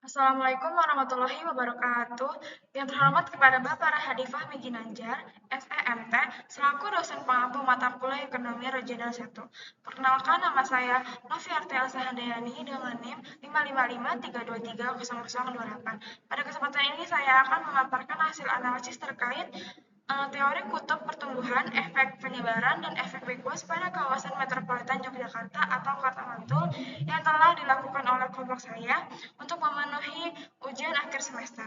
Assalamualaikum warahmatullahi wabarakatuh. Yang terhormat kepada Bapak Rahadi Fahmi Ginanjar, SEMT, selaku dosen pengampu mata kuliah Ekonomi Regional 1. Perkenalkan, nama saya Novi Artielsa Handayani dengan NIM 55532300028. Pada kesempatan ini saya akan memaparkan hasil analisis terkait teori kutub pertumbuhan, efek penyebaran, dan efek backward pada kawasan metropolitan Yogyakarta atau Kota Mantul yang telah dilakukan oleh kelompok saya untuk memenuhi ujian akhir semester.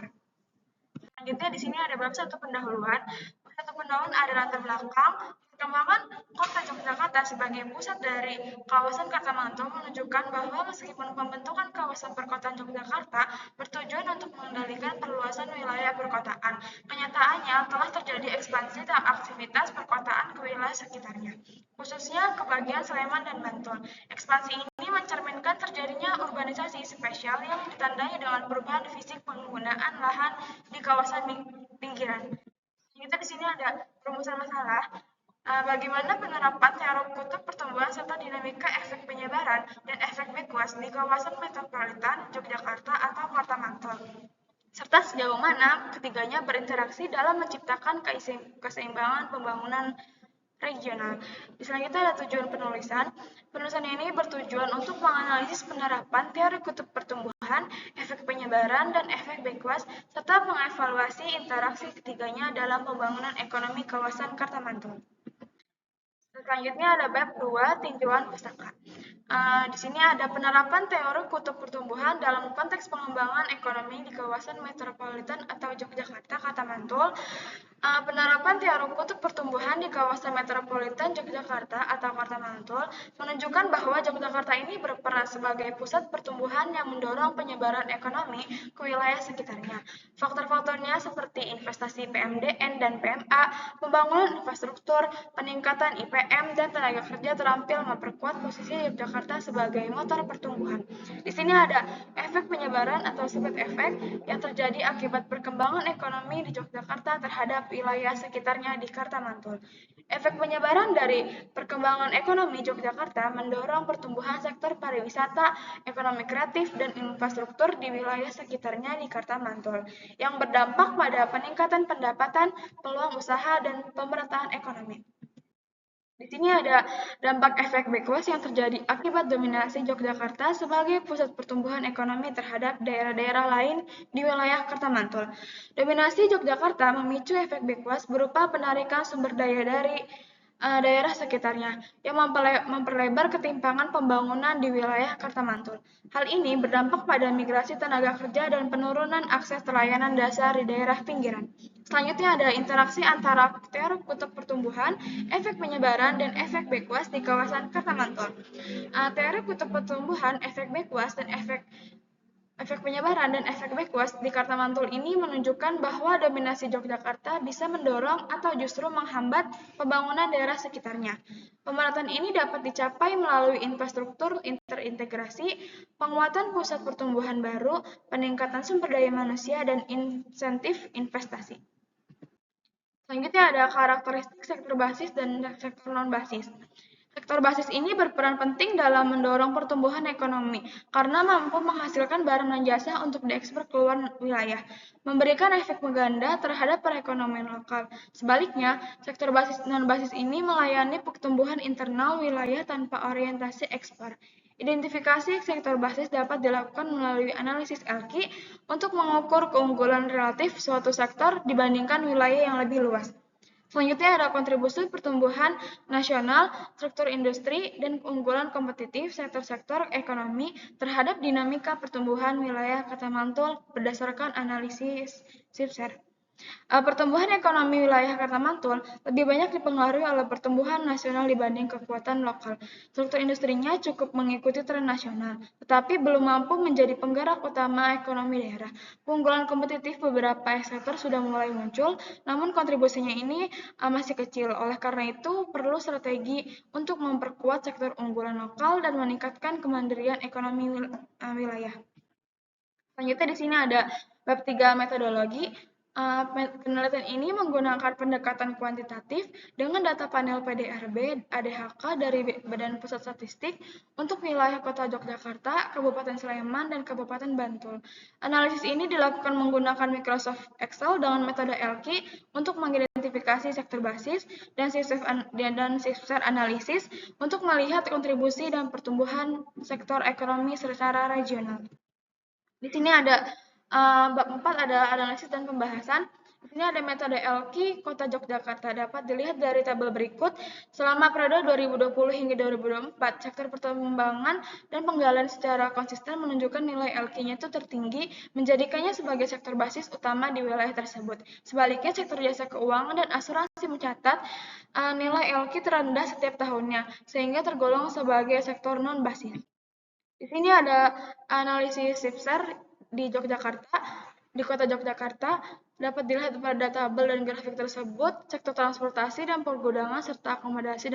Selanjutnya di sini ada bab satu pendahuluan. Bab satu pendahuluan ada latar belakang perkembangan kota Yogyakarta sebagai pusat dari kawasan Kota Mantul menunjukkan bahwa meskipun pembentukan kawasan perkotaan Yogyakarta bertujuan untuk mengendalikan perluasan wilayah perkotaan, kenyataannya telah terjadi ekspansi dalam aktivitas perkotaan ke wilayah sekitarnya, khususnya ke bagian Sleman dan Bantul. Ekspansi ini mencerminkan terjadinya urbanisasi spesial yang ditandai dengan perubahan fisik penggunaan lahan di kawasan pinggiran. Kita di sini ada rumusan masalah. Bagaimana penerapan teori kutub pertumbuhan serta dinamika efek penyebaran dan efek backward di kawasan metropolitan Yogyakarta atau Kota Mantul, serta sejauh mana ketiganya berinteraksi dalam menciptakan keseimbangan pembangunan regional. Selanjutnya ada tujuan penulisan. Penulisan ini bertujuan untuk menganalisis penerapan teori kutub pertumbuhan, efek penyebaran, dan efek backward, serta mengevaluasi interaksi ketiganya dalam pembangunan ekonomi kawasan Kartamantul. Selanjutnya ada bab 2, tinjauan pustaka. Di sini ada penerapan teori kutub pertumbuhan dalam konteks pengembangan ekonomi di kawasan metropolitan atau Yogyakarta, Kota Mantul. Penerapan teori kutub pertumbuhan di kawasan metropolitan Yogyakarta atau Kota Mantul menunjukkan bahwa Yogyakarta ini berperan sebagai pusat pertumbuhan yang mendorong penyebaran ekonomi ke wilayah sekitarnya. Faktor-faktornya seperti investasi PMDN dan PMA, pembangunan infrastruktur, peningkatan IPM, dan tenaga kerja terampil memperkuat posisi Yogyakarta sebagai motor pertumbuhan. Di sini ada efek penyebaran atau spread efek yang terjadi akibat perkembangan ekonomi di Yogyakarta terhadap wilayah sekitarnya di Kartamantul. Efek penyebaran dari perkembangan ekonomi Yogyakarta mendorong pertumbuhan sektor pariwisata, ekonomi kreatif, dan infrastruktur di wilayah sekitarnya di Kartamantul, yang berdampak pada peningkatan pendapatan, peluang usaha, dan pemerataan ekonomi. Di sini ada dampak efek backward yang terjadi akibat dominasi Yogyakarta sebagai pusat pertumbuhan ekonomi terhadap daerah-daerah lain di wilayah Kartamantul. Dominasi Yogyakarta memicu efek backward berupa penarikan sumber daya dari daerah sekitarnya yang memperlebar ketimpangan pembangunan di wilayah Kartamantul. Hal ini berdampak pada migrasi tenaga kerja dan penurunan akses layanan dasar di daerah pinggiran. Selanjutnya ada interaksi antara teori kutub pertumbuhan, efek penyebaran, dan efek backward di kawasan Kartamantul. Teori kutub pertumbuhan, efek backward, dan efek penyebaran dan efek backward di Kartamantul ini menunjukkan bahwa dominasi Yogyakarta bisa mendorong atau justru menghambat pembangunan daerah sekitarnya. Pemerataan ini dapat dicapai melalui infrastruktur terintegrasi, penguatan pusat pertumbuhan baru, peningkatan sumber daya manusia, dan insentif investasi. Selanjutnya ada karakteristik sektor basis dan sektor non-basis. Sektor basis ini berperan penting dalam mendorong pertumbuhan ekonomi karena mampu menghasilkan barang dan jasa untuk diekspor keluar wilayah, memberikan efek pengganda terhadap perekonomian lokal. Sebaliknya, sektor basis non-basis ini melayani pertumbuhan internal wilayah tanpa orientasi ekspor. Identifikasi sektor basis dapat dilakukan melalui analisis ELKI untuk mengukur keunggulan relatif suatu sektor dibandingkan wilayah yang lebih luas. Selanjutnya ada kontribusi pertumbuhan nasional, struktur industri, dan keunggulan kompetitif sektor-sektor ekonomi terhadap dinamika pertumbuhan wilayah Kartamantul berdasarkan analisis SIPSER. Pertumbuhan ekonomi wilayah Kartamantul lebih banyak dipengaruhi oleh pertumbuhan nasional dibanding kekuatan lokal. Struktur industrinya cukup mengikuti tren nasional, tetapi belum mampu menjadi penggerak utama ekonomi daerah. Keunggulan kompetitif beberapa sektor sudah mulai muncul, namun kontribusinya ini masih kecil. Oleh karena itu, perlu strategi untuk memperkuat sektor unggulan lokal dan meningkatkan kemandirian ekonomi wilayah. Selanjutnya di sini ada bab 3 metodologi. Penelitian ini menggunakan pendekatan kuantitatif dengan data panel PDRB ADHK dari Badan Pusat Statistik untuk wilayah Kota Yogyakarta, Kabupaten Sleman, dan Kabupaten Bantul. Analisis ini dilakukan menggunakan Microsoft Excel dengan metode ELKI untuk mengidentifikasi sektor basis dan shifter analisis untuk melihat kontribusi dan pertumbuhan sektor ekonomi secara regional. Di sini ada bab 4 ada analisis dan pembahasan. Di sini ada metode ELKI Kota Yogyakarta. Dapat dilihat dari tabel berikut. Selama periode 2020 hingga 2024, sektor pertambangan dan penggalian secara konsisten menunjukkan nilai ELKI-nya itu tertinggi, menjadikannya sebagai sektor basis utama di wilayah tersebut. Sebaliknya, sektor jasa keuangan dan asuransi mencatat nilai ELKI terendah setiap tahunnya, sehingga tergolong sebagai sektor non-basis. Di sini ada analisis shifter di Yogyakarta, di Kota Yogyakarta. Dapat dilihat pada tabel dan grafik tersebut, sektor transportasi dan pergudangan serta akomodasi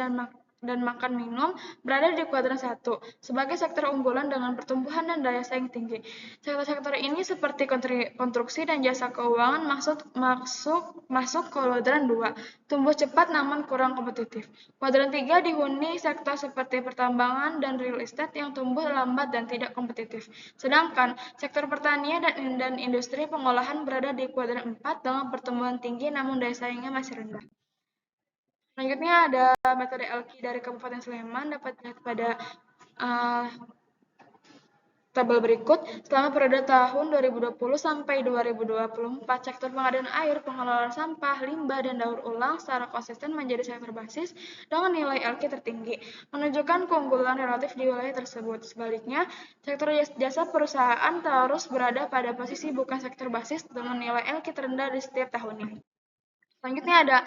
dan makan minum berada di kuadran 1 sebagai sektor unggulan dengan pertumbuhan dan daya saing tinggi. Sektor-sektor ini seperti konstruksi dan jasa keuangan masuk ke kuadran 2, tumbuh cepat namun kurang kompetitif. Kuadran 3 dihuni sektor seperti pertambangan dan real estate yang tumbuh lambat dan tidak kompetitif. Sedangkan sektor pertanian dan industri pengolahan berada di kuadran 4 dengan pertumbuhan tinggi namun daya saingnya masih rendah. Selanjutnya ada metode ELKI dari Kabupaten Sleman, dapat dilihat pada tabel berikut. Selama periode tahun 2020 sampai 2024, sektor pengadaan air, pengelolaan sampah, limbah, dan daur ulang secara konsisten menjadi sektor basis dengan nilai ELKI tertinggi, menunjukkan keunggulan relatif di wilayah tersebut. Sebaliknya, sektor jasa perusahaan terus berada pada posisi bukan sektor basis dengan nilai ELKI terendah di setiap tahunnya. Selanjutnya ada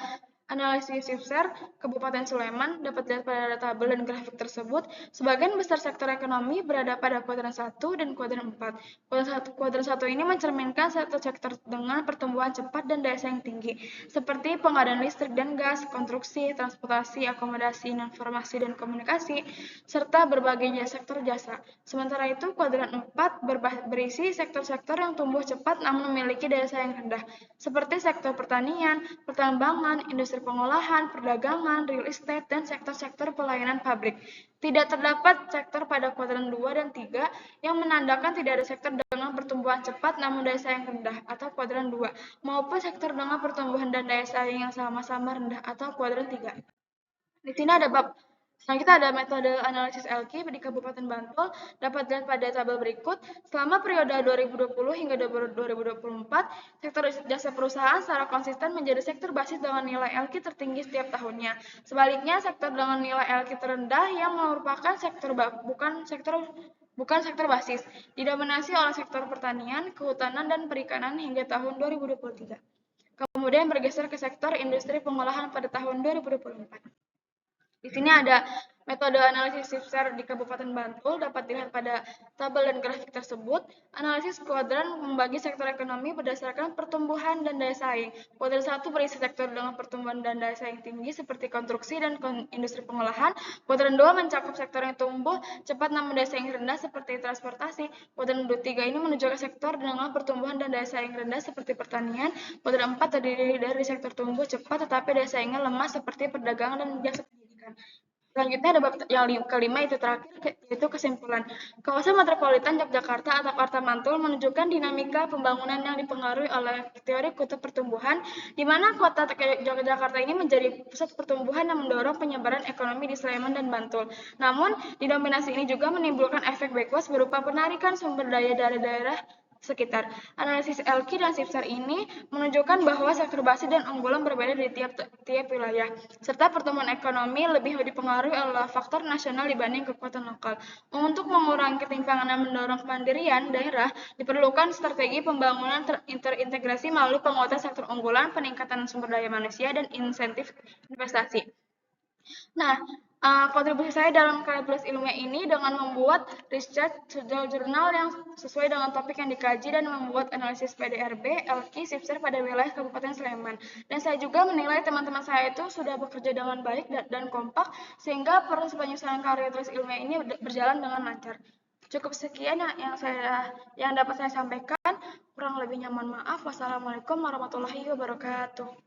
analisis shifter Kabupaten Sleman. Dapat dilihat pada tabel dan grafik tersebut. Sebagian besar sektor ekonomi berada pada kuadran 1 dan kuadran 4. Kuadran 1 ini mencerminkan sektor-sektor dengan pertumbuhan cepat dan daya saing tinggi, seperti pengadaan listrik dan gas, konstruksi, transportasi, akomodasi, informasi dan komunikasi, serta berbagai sektor jasa. Sementara itu, kuadran 4 berisi sektor-sektor yang tumbuh cepat namun memiliki daya saing rendah, seperti sektor pertanian, pertambangan, industri pengolahan, perdagangan, real estate, dan sektor-sektor pelayanan pabrik. Tidak terdapat sektor pada kuadran 2 dan 3 yang menandakan tidak ada sektor dengan pertumbuhan cepat namun daya saing rendah atau kuadran 2, maupun sektor dengan pertumbuhan dan daya saing yang sama-sama rendah atau kuadran 3. Di sini ada bab selanjutnya ada metode analisis ELKI di Kabupaten Bantul. Dapat dilihat pada tabel berikut. Selama periode 2020 hingga 2024, sektor jasa perusahaan secara konsisten menjadi sektor basis dengan nilai ELKI tertinggi setiap tahunnya. Sebaliknya, sektor dengan nilai ELKI terendah yang merupakan bukan sektor basis, didominasi oleh sektor pertanian, kehutanan, dan perikanan hingga tahun 2023. Kemudian bergeser ke sektor industri pengolahan pada tahun 2024. Di sini ada metode analisis shifter di Kabupaten Bantul. Dapat dilihat pada tabel dan grafik tersebut. Analisis kuadran membagi sektor ekonomi berdasarkan pertumbuhan dan daya saing. Kuadran 1 berisi sektor dengan pertumbuhan dan daya saing tinggi seperti konstruksi dan industri pengolahan. Kuadran 2 mencakup sektor yang tumbuh cepat namun daya saing rendah seperti transportasi. Kuadran 3 ini menunjukkan sektor dengan pertumbuhan dan daya saing rendah seperti pertanian. Kuadran 4 terdiri dari sektor tumbuh cepat tetapi daya saingnya lemah seperti perdagangan dan jasa pendidikan. Selanjutnya ada bab yang kelima, itu terakhir, yaitu kesimpulan. Kawasan metropolitan Yogyakarta atau Kota Mantul menunjukkan dinamika pembangunan yang dipengaruhi oleh teori kutub pertumbuhan, di mana kota Yogyakarta ini menjadi pusat pertumbuhan yang mendorong penyebaran ekonomi di Sleman dan Bantul. Namun, didominasi ini juga menimbulkan efek backward berupa penarikan sumber daya dari daerah sekitar. Analisis ELKI dan shifter ini menunjukkan bahwa sektor basis dan unggulan berbeda di tiap wilayah, serta pertumbuhan ekonomi lebih dipengaruhi oleh faktor nasional dibanding kekuatan lokal. Untuk mengurangi ketimpangan dan mendorong kemandirian daerah, diperlukan strategi pembangunan terintegrasi melalui penguatan sektor unggulan, peningkatan sumber daya manusia, dan insentif investasi. Nah, kontribusi saya dalam karya tulis ilmiah ini dengan membuat research jurnal yang sesuai dengan topik yang dikaji dan membuat analisis PDRB, ELKI, shifter pada wilayah Kabupaten Sleman. Dan saya juga menilai teman-teman saya itu sudah bekerja dengan baik dan kompak sehingga proses penyusunan karya tulis ilmiah ini berjalan dengan lancar. Cukup sekian yang dapat saya sampaikan. Kurang lebihnya mohon maaf. Wassalamualaikum warahmatullahi wabarakatuh.